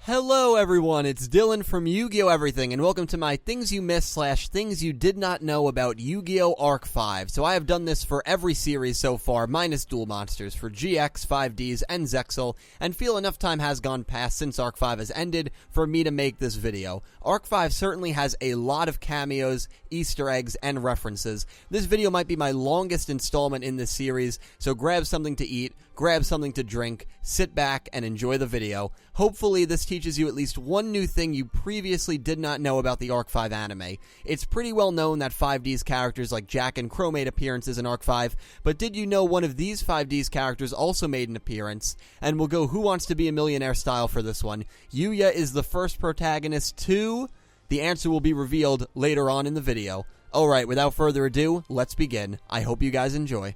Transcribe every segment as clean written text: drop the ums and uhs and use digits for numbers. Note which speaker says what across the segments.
Speaker 1: Hello everyone, it's Dylan from Yu-Gi-Oh! Everything, and welcome to my Things You Missed / Things You Did Not Know About Yu-Gi-Oh! Arc 5. So I have done this for every series so far, minus Duel Monsters, for GX, 5Ds, and Zexal, and feel enough time has gone past since Arc 5 has ended for me to make this video. Arc 5 certainly has a lot of cameos, Easter eggs, and references. This video might be my longest installment in this series, so grab something to eat, grab something to drink, sit back, and enjoy the video. Hopefully this teaches you at least one new thing you previously did not know about the Arc 5 anime. It's pretty well known that 5D's characters like Jack and Crow made appearances in Arc 5, but did you know one of these 5D's characters also made an appearance? And we'll go Who Wants to Be a Millionaire style for this one. Yuya is the first protagonist too? The answer will be revealed later on in the video. Alright, without further ado, let's begin. I hope you guys enjoy.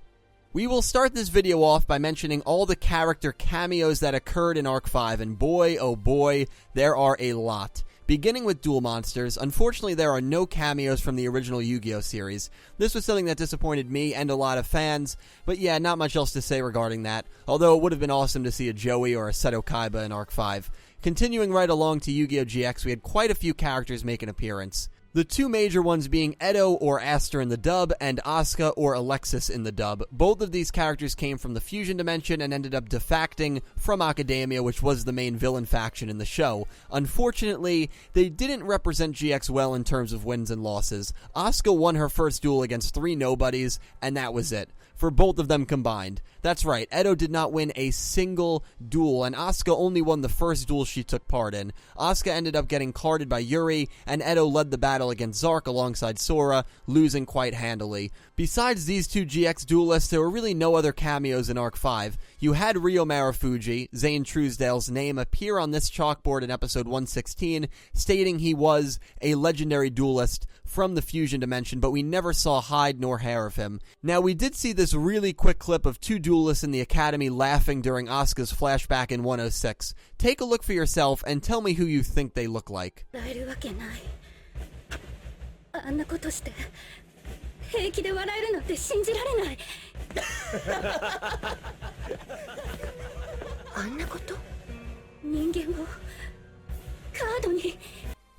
Speaker 1: We will start this video off by mentioning all the character cameos that occurred in Arc 5, and boy, oh boy, there are a lot. Beginning with Duel Monsters, unfortunately there are no cameos from the original Yu-Gi-Oh! Series. This was something that disappointed me and a lot of fans, but yeah, not much else to say regarding that, although it would have been awesome to see a Joey or a Seto Kaiba in Arc 5. Continuing right along to Yu-Gi-Oh! GX, we had quite a few characters make an appearance. The two major ones being Edo or Aster in the dub, and Asuka or Alexis in the dub. Both of these characters came from the Fusion Dimension and ended up defacting from Academia, which was the main villain faction in the show. Unfortunately, they didn't represent GX well in terms of wins and losses. Asuka won her first duel against 3 nobodies, and that was it, for both of them combined. That's right, Edo did not win a single duel, and Asuka only won the first duel she took part in. Asuka ended up getting carded by Yuri, and Edo led the battle against Zark alongside Sora, losing quite handily. Besides these two GX duelists, there were really no other cameos in Arc 5. You had Ryo Marufuji, Zane Truesdale's name, appear on this chalkboard in episode 116, stating he was a legendary duelist from the Fusion Dimension, but we never saw hide nor hair of him. Now, we did see this really quick clip of 2 duelists in the Academy laughing during Asuka's flashback in 106. Take a look for yourself and tell me who you think they look like.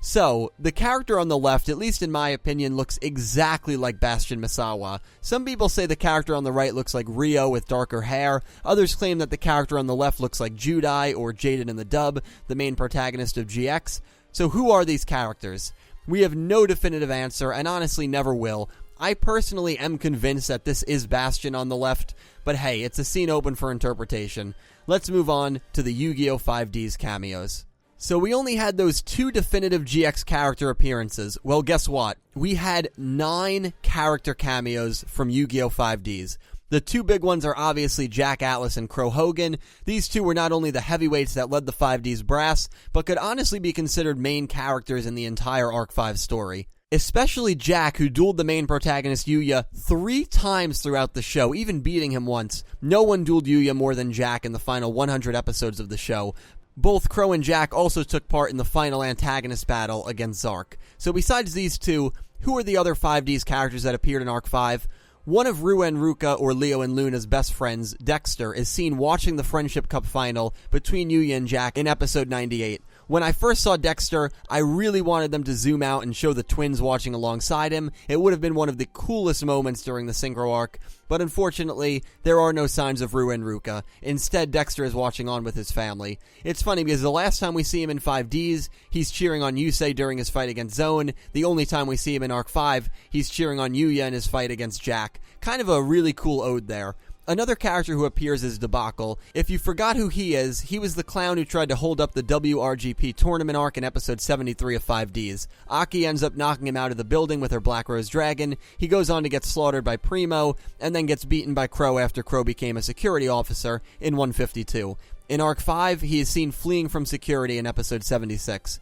Speaker 1: So, the character on the left, at least in my opinion, looks exactly like Bastion Misawa. Some people say the character on the right looks like Ryo with darker hair. Others claim that the character on the left looks like Judai or Jaden in the dub, the main protagonist of GX. So who are these characters? We have no definitive answer, and honestly never will. I personally am convinced that this is Bastion on the left, but hey, it's a scene open for interpretation. Let's move on to the Yu-Gi-Oh! 5D's cameos. So we only had those 2 definitive GX character appearances. Well, guess what? We had 9 character cameos from Yu-Gi-Oh! 5Ds. The 2 big ones are obviously Jack Atlas and Crow Hogan. These 2 were not only the heavyweights that led the 5D's brass, but could honestly be considered main characters in the entire Arc 5 story. Especially Jack, who dueled the main protagonist Yuya 3 times throughout the show, even beating him once. No one dueled Yuya more than Jack in the final 100 episodes of the show. Both Crow and Jack also took part in the final antagonist battle against Zark. So besides these 2, who are the other 5D's characters that appeared in Arc 5? One of Ru and Ruka, or Leo and Luna's best friends, Dexter, is seen watching the Friendship Cup final between Yuya and Jack in episode 98. When I first saw Dexter, I really wanted them to zoom out and show the twins watching alongside him. It would have been one of the coolest moments during the Synchro arc, but unfortunately, there are no signs of Ru and Ruka. Instead, Dexter is watching on with his family. It's funny because the last time we see him in 5Ds, he's cheering on Yusei during his fight against Zone. The only time we see him in Arc 5, he's cheering on Yuya in his fight against Jack. Kind of a really cool ode there. Another character who appears is Debacle. If you forgot who he is, he was the clown who tried to hold up the WRGP tournament arc in episode 73 of 5Ds. Aki ends up knocking him out of the building with her Black Rose Dragon. He goes on to get slaughtered by Primo, and then gets beaten by Crow after Crow became a security officer in 152. In Arc 5, he is seen fleeing from security in episode 76.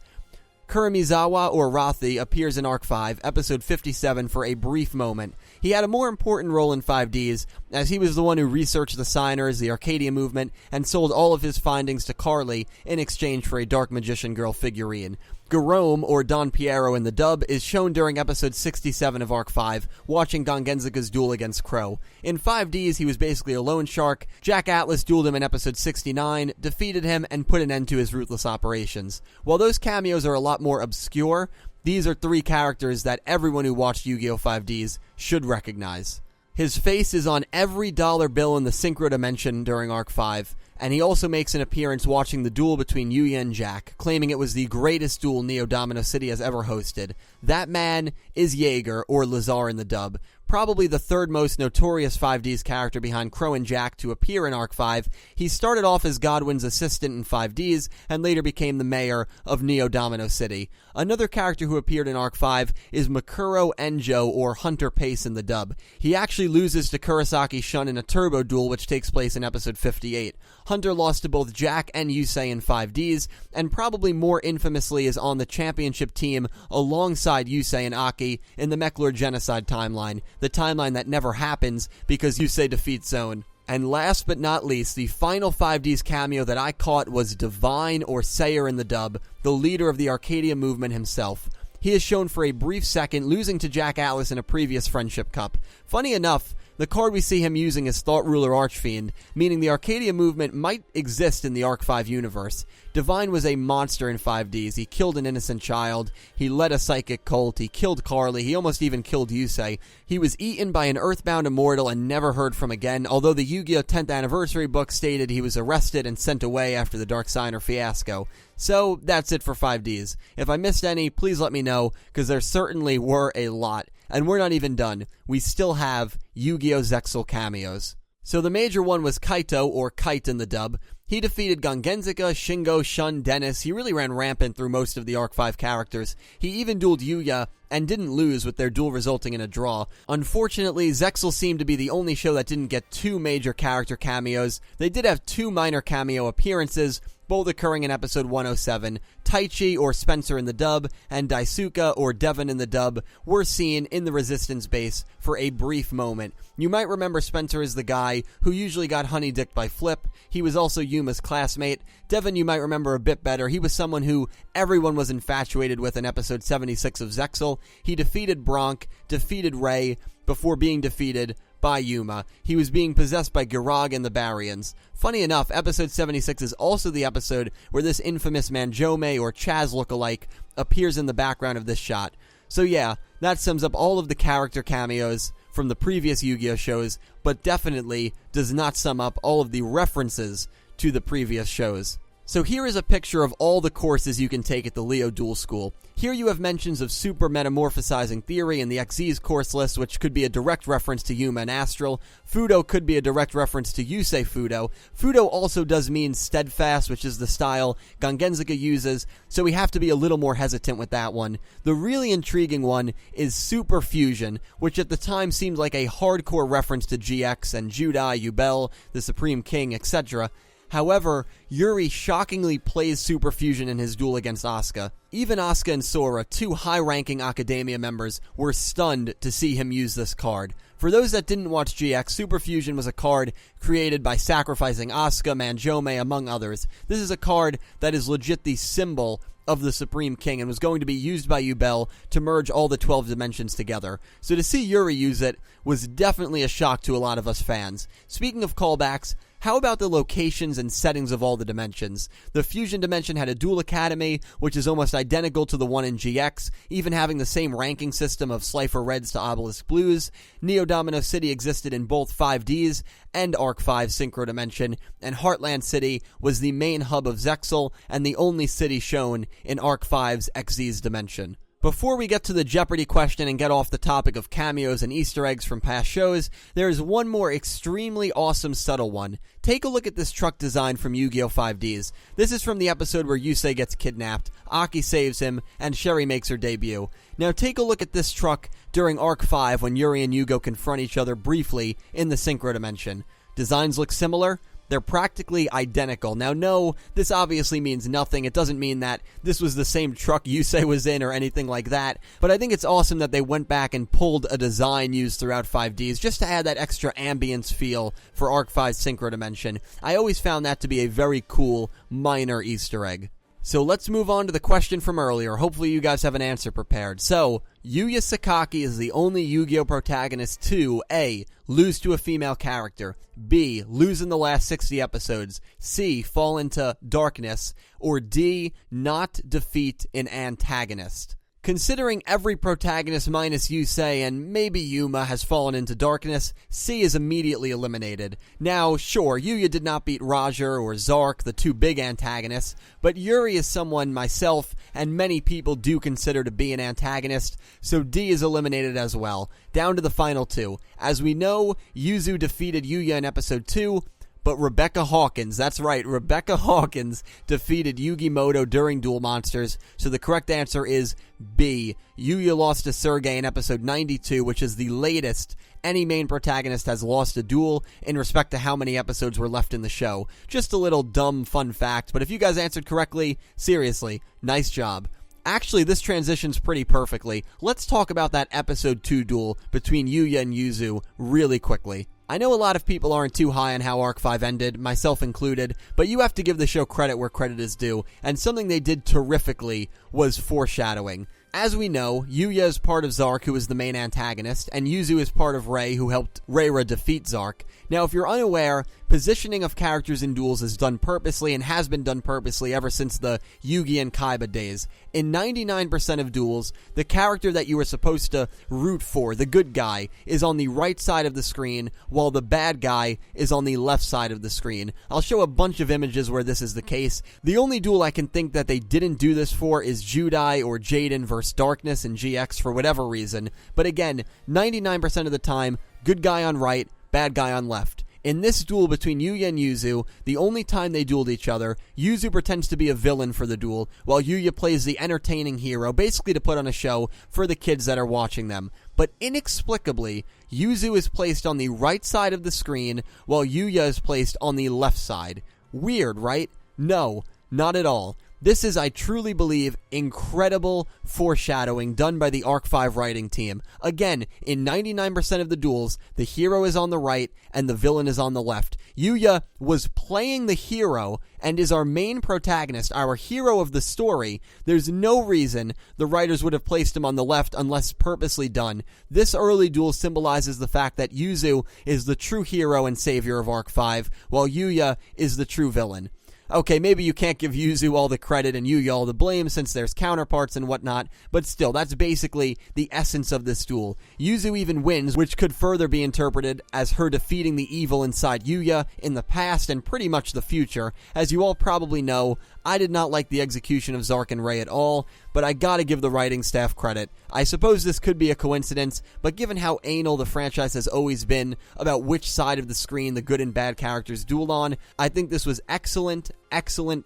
Speaker 1: Kuramizawa, or Rathi, appears in Arc 5, episode 57, for a brief moment. He had a more important role in 5Ds, as he was the one who researched the signers, the Arcadia movement, and sold all of his findings to Carly in exchange for a Dark Magician Girl figurine. Garome, or Don Piero in the dub, is shown during episode 67 of Arc 5, watching Gongenzaka's duel against Crow. In 5Ds, he was basically a loan shark. Jack Atlas dueled him in episode 69, defeated him, and put an end to his ruthless operations. While those cameos are a lot more obscure, these are three characters that everyone who watched Yu-Gi-Oh! 5Ds should recognize. His face is on every dollar bill in the Synchro Dimension during Arc 5, and he also makes an appearance watching the duel between Yuya and Jack, claiming it was the greatest duel Neo Domino City has ever hosted. That man is Jaeger, or Lazar in the dub, probably the third most notorious 5Ds character behind Crow and Jack to appear in Arc 5. He started off as Godwin's assistant in 5Ds, and later became the mayor of Neo Domino City. Another character who appeared in Arc 5 is Makuro Enjo, or Hunter Pace in the dub. He actually loses to Kurosaki Shun in a turbo duel, which takes place in episode 58. Hunter lost to both Jack and Yusei in 5Ds, and probably more infamously is on the championship team alongside Yusei and Aki in the Mechlord Genocide timeline, the timeline that never happens because Yusei defeats Zone. And last but not least, the final 5Ds cameo that I caught was Divine, or Sayer in the dub, the leader of the Arcadia movement himself. He is shown for a brief second, losing to Jack Atlas in a previous Friendship Cup. Funny enough, the card we see him using is Thought Ruler Archfiend, meaning the Arcadia movement might exist in the Arc 5 universe. Divine was a monster in 5Ds. He killed an innocent child, he led a psychic cult, he killed Carly, he almost even killed Yusei. He was eaten by an Earthbound immortal and never heard from again, although the Yu-Gi-Oh! 10th Anniversary book stated he was arrested and sent away after the Dark Signer fiasco. So, that's it for 5Ds. If I missed any, please let me know, because there certainly were a lot. And we're not even done. We still have Yu-Gi-Oh! Zexal cameos. So the major one was Kaito, or Kite in the dub. He defeated Gongenzaka, Shingo, Shun, Dennis. He really ran rampant through most of the Arc 5 characters. He even dueled Yuya, and didn't lose, with their duel resulting in a draw. Unfortunately, Zexal seemed to be the only show that didn't get two major character cameos. They did have two minor cameo appearances, both occurring in episode 107. Taichi, or Spencer in the dub, and Daisuke, or Devon in the dub, were seen in the Resistance base for a brief moment. You might remember Spencer as the guy who usually got honey-dicked by Flip. He was also Yuma's classmate. Devon you might remember a bit better. He was someone who everyone was infatuated with in episode 76 of Zexal. He defeated Bronk, defeated Ray, before being defeated by Yuma. He was being possessed by Girag and the Baryons. Funny enough, episode 76 is also the episode where this infamous Manjome, or Chaz lookalike, appears in the background of this shot. So yeah, that sums up all of the character cameos from the previous Yu-Gi-Oh! Shows, but definitely does not sum up all of the references to the previous shows. So here is a picture of all the courses you can take at the Leo Duel School. Here you have mentions of super metamorphosizing theory in the XZ's course list, which could be a direct reference to Yuma and Astral. Fudo could be a direct reference to Yusei Fudo. Fudo also does mean steadfast, which is the style Gongenzaka uses, so we have to be a little more hesitant with that one. The really intriguing one is Super Fusion, which at the time seemed like a hardcore reference to GX and Judai, Yubel, the Supreme King, etc. However, Yuri shockingly plays Super Fusion in his duel against Asuka. Even Asuka and Sora, two high-ranking Academia members, were stunned to see him use this card. For those that didn't watch GX, Super Fusion was a card created by sacrificing Asuka, Manjome, among others. This is a card that is legit the symbol of the Supreme King and was going to be used by Yubel to merge all the 12 dimensions together. So to see Yuri use it was definitely a shock to a lot of us fans. Speaking of callbacks, how about the locations and settings of all the dimensions? The Fusion Dimension had a Duel Academy, which is almost identical to the one in GX, even having the same ranking system of Slifer Reds to Obelisk Blues. Neo Domino City existed in both 5Ds and Arc 5 Synchro Dimension, and Heartland City was the main hub of Zexal and the only city shown in Arc 5's XZ's Dimension. Before we get to the Jeopardy question and get off the topic of cameos and Easter eggs from past shows, there is one more extremely awesome subtle one. Take a look at this truck design from Yu-Gi-Oh! 5Ds. This is from the episode where Yusei gets kidnapped, Aki saves him, and Sherry makes her debut. Now take a look at this truck during Arc 5 when Yuri and Yugioh confront each other briefly in the Synchro Dimension. Designs look similar. They're practically identical. Now, no, this obviously means nothing. It doesn't mean that this was the same truck Yusei was in or anything like that. But I think it's awesome that they went back and pulled a design used throughout 5Ds just to add that extra ambience feel for Arc 5 Synchro Dimension. I always found that to be a very cool, minor Easter egg. So let's move on to the question from earlier. Hopefully you guys have an answer prepared. So, Yuya Sakaki is the only Yu-Gi-Oh protagonist to A. lose to a female character, B. lose in the last 60 episodes, C. fall into darkness, or D. not defeat an antagonist. Considering every protagonist minus Yusei and maybe Yuma has fallen into darkness, C is immediately eliminated. Now, sure, Yuya did not beat Roger or Zark, the two big antagonists, but Yuri is someone myself and many people do consider to be an antagonist, so D is eliminated as well. Down to the final two. As we know, Yuzu defeated Yuya in episode 2, but Rebecca Hawkins, that's right, Rebecca Hawkins defeated Yugi Moto during Duel Monsters, so the correct answer is B. Yuya lost to Sergei in episode 92, which is the latest any main protagonist has lost a duel in respect to how many episodes were left in the show. Just a little dumb fun fact, but if you guys answered correctly, seriously, nice job. Actually, this transitions pretty perfectly. Let's talk about that episode 2 duel between Yuya and Yuzu really quickly. I know a lot of people aren't too high on how Arc 5 ended, myself included, but you have to give the show credit where credit is due, and something they did terrifically was foreshadowing. As we know, Yuya is part of Zark, who is the main antagonist, and Yuzu is part of Rei, who helped Reira defeat Zark. Now, if you're unaware, positioning of characters in duels is done purposely and has been done purposely ever since the Yugi and Kaiba days. In 99% of duels, the character that you are supposed to root for, the good guy, is on the right side of the screen, while the bad guy is on the left side of the screen. I'll show a bunch of images where this is the case. The only duel I can think that they didn't do this for is Judai or Jaden versus Darkness in GX for whatever reason. But again, 99% of the time, good guy on right, bad guy on left. In this duel between Yuya and Yuzu, the only time they dueled each other, Yuzu pretends to be a villain for the duel, while Yuya plays the entertaining hero, basically to put on a show for the kids that are watching them. But inexplicably, Yuzu is placed on the right side of the screen, while Yuya is placed on the left side. Weird, right? No, not at all. This is, I truly believe, incredible foreshadowing done by the Arc 5 writing team. Again, in 99% of the duels, the hero is on the right and the villain is on the left. Yuya was playing the hero and is our main protagonist, our hero of the story. There's no reason the writers would have placed him on the left unless purposely done. This early duel symbolizes the fact that Yuzu is the true hero and savior of Arc 5, while Yuya is the true villain. Okay, maybe you can't give Yuzu all the credit and Yuya all the blame since there's counterparts and whatnot, but still, that's basically the essence of this duel. Yuzu even wins, which could further be interpreted as her defeating the evil inside Yuya in the past and pretty much the future. As you all probably know, I did not like the execution of Zark and Rei at all, but I gotta give the writing staff credit. I suppose this could be a coincidence, but given how anal the franchise has always been about which side of the screen the good and bad characters duel on, I think this was excellent,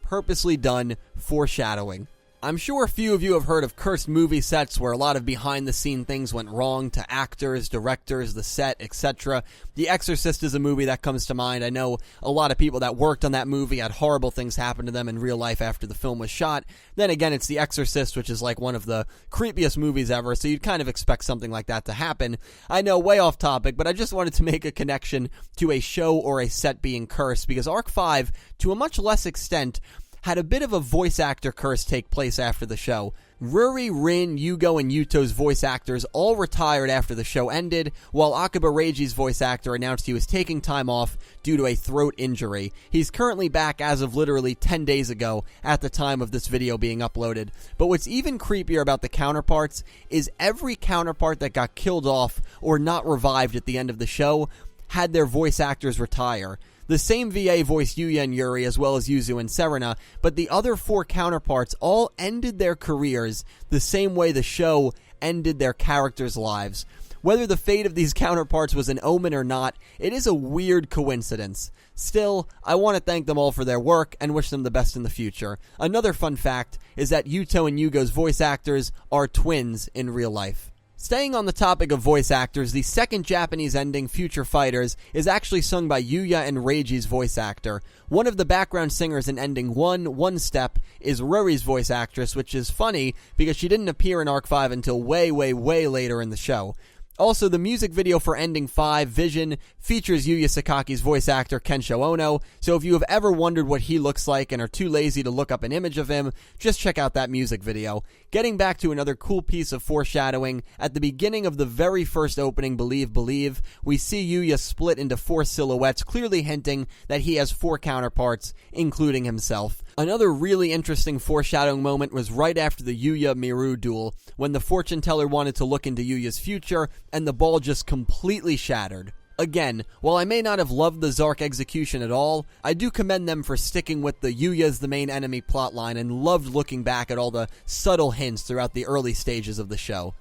Speaker 1: purposely done foreshadowing. I'm sure a few of you have heard of cursed movie sets where a lot of behind-the-scene things went wrong to actors, directors, the set, etc. The Exorcist is a movie that comes to mind. I know a lot of people that worked on that movie had horrible things happen to them in real life after the film was shot. Then again, it's The Exorcist, which is like one of the creepiest movies ever, so you'd kind of expect something like that to happen. I know, way off topic, but I just wanted to make a connection to a show or a set being cursed, because Arc 5, to a much less extent, had a bit of a voice actor curse take place after the show. Ruri, Rin, Yugioh, and Yuto's voice actors all retired after the show ended, while Akiba Reiji's voice actor announced he was taking time off due to a throat injury. He's currently back as of literally 10 days ago at the time of this video being uploaded. But what's even creepier about the counterparts is every counterpart that got killed off or not revived at the end of the show had their voice actors retire. The same VA voiced Yuya and Yuri as well as Yuzu and Serena, but the other four counterparts all ended their careers the same way the show ended their characters' lives. Whether the fate of these counterparts was an omen or not, it is a weird coincidence. Still, I want to thank them all for their work and wish them the best in the future. Another fun fact is that Yuto and Yugo's voice actors are twins in real life. Staying on the topic of voice actors, the second Japanese ending, Future Fighters, is actually sung by Yuya and Reiji's voice actor. One of the background singers in ending One Step is Ruri's voice actress, which is funny because she didn't appear in Arc 5 until way later in the show. Also, the music video for Ending 5, Vision, features Yuya Sakaki's voice actor Kensho Ono, so if you have ever wondered what he looks like and are too lazy to look up an image of him, just check out that music video. Getting back to another cool piece of foreshadowing, at the beginning of the very first opening, Believe, Believe, we see Yuya split into 4 silhouettes, clearly hinting that he has 4 counterparts, including himself. Another really interesting foreshadowing moment was right after the Yuya-Miru duel, when the fortune teller wanted to look into Yuya's future, and the ball just completely shattered. Again, while I may not have loved the Zark execution at all, I do commend them for sticking with the Yuya's the main enemy plotline and loved looking back at all the subtle hints throughout the early stages of the show.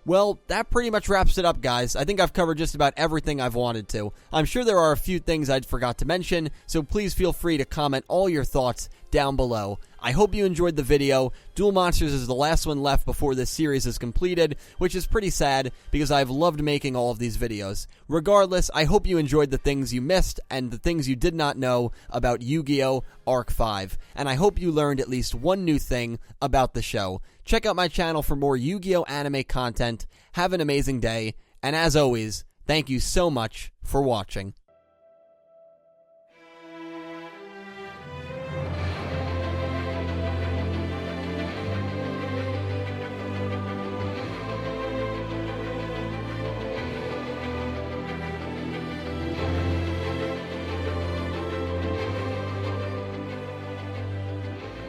Speaker 1: Well, that pretty much wraps it up, guys. I think I've covered just about everything I've wanted to. I'm sure there are a few things I forgot to mention, so please feel free to comment all your thoughts down below. I hope you enjoyed the video. Duel Monsters is the last one left before this series is completed, which is pretty sad because I've loved making all of these videos. Regardless, I hope you enjoyed the things you missed and the things you did not know about Yu-Gi-Oh! Arc 5, and I hope you learned at least one new thing about the show. Check out my channel for more Yu-Gi-Oh! Anime content. Have an amazing day, and as always, thank you so much for watching.